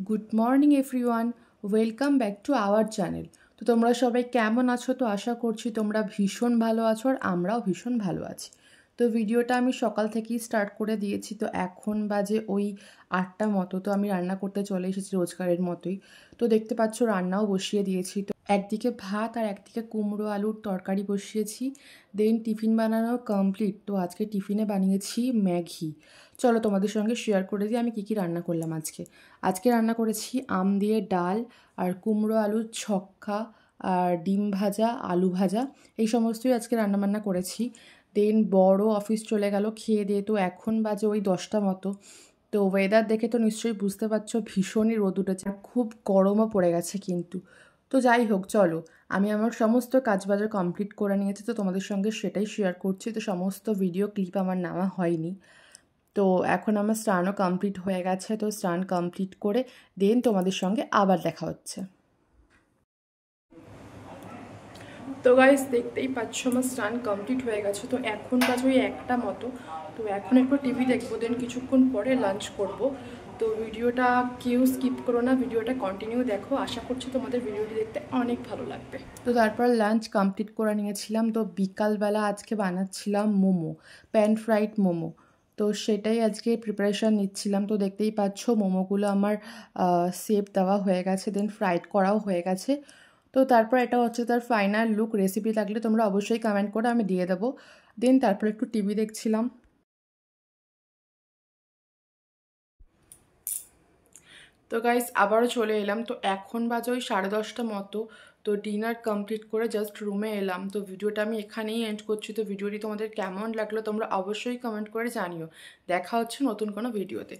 Good morning everyone, welcome back to our channel. তো তোমরা সবাই কেমন আছো? তো আশা করছি তোমরা ভীষণ ভালো আছো, আর আমরাও ভীষণ ভালো আছি। তো ভিডিওটা আমি সকাল থেকেই স্টার্ট করে দিয়েছি। তো এখন বাজে ওই 8টা মতো। তো আমি রান্না করতে চলে এসেছি রোজকারের মতোই। তো দেখতে পাচ্ছ রান্নাও বসিয়ে দিয়েছি। তো একদিকে ভাত আর একদিকে কুমড়ো আলুর তরকারি বসিয়েছি। দেন টিফিন বানানো কমপ্লিট। তো আজকে টিফিনে বানিয়েছি ম্যাগি। চলো তোমাদের সঙ্গে শেয়ার করে দিই আমি কী কী রান্না করলাম আজকে রান্না করেছি আম দিয়ে ডাল, আর কুমড়ো আলুর ছক্কা, আর ডিম ভাজা, আলু ভাজা, এই সমস্তই আজকে রান্নাবান্না করেছি। দেন বড় অফিস চলে গেল খেয়ে দিয়ে। তো এখন বাজে ওই 10টা মতো। তো ওয়েদার দেখে তো নিশ্চয়ই বুঝতে পারছো ভীষণই রোদ উঠেছে, আর খুব গরমও পড়ে গেছে কিন্তু। তো যাই হোক, চলো আমি আমার সমস্ত কাজবাজার কমপ্লিট করে নিয়েছি। তো তোমাদের সঙ্গে সেটাই শেয়ার করছি। তো সমস্ত ভিডিও ক্লিপ আমার নেওয়া হয়নি। তো এখন আমার স্নানও কমপ্লিট হয়ে গেছে। তো স্নান কমপ্লিট করে দেন তোমাদের সঙ্গে আবার দেখা হচ্ছে। তো গাইস দেখতেই পাচ্ছ আমার স্নান কমপ্লিট হয়ে গেছে। তো এখন বাজে ওই 1টা মতো। তো এখন একটু টিভি দেখবো, দেন কিছুক্ষণ পরে লাঞ্চ করব। তো ভিডিওটা কেউ স্কিপ করো না, ভিডিওটা কন্টিনিউ দেখো। আশা করছি তোমাদের ভিডিওটি দেখতে অনেক ভালো লাগবে। তো তারপর লাঞ্চ কমপ্লিট করে নিয়েছিলাম। তো বিকালবেলা আজকে বানাচ্ছিলাম মোমো, প্যান ফ্রাইড মোমো। তো সেটাই আজকে প্রিপারেশান নিচ্ছিলাম। তো দেখতেই পাচ্ছ মোমোগুলো আমার শেপ দেওয়া হয়ে গেছে, দেন ফ্রাইড করাও হয়ে গেছে। তো তারপর এটা হচ্ছে তার ফাইনাল লুক। রেসিপি লাগলে তোমরা অবশ্যই কমেন্ট করে, আমি দিয়ে দেবো। দেন তারপর একটু টিভি দেখছিলাম। তো গাইস আবারও চলে এলাম। তো এখন বাজে ওই 10:30 মতো। তো ডিনার কমপ্লিট করে জাস্ট রুমে এলাম। তো ভিডিওটা আমি এখানেই এন্ড করছি। তো ভিডিওটি তোমাদের কেমন লাগলো তোমরা অবশ্যই কমেন্ট করে জানিও। দেখা হচ্ছে নতুন কোনো ভিডিওতে।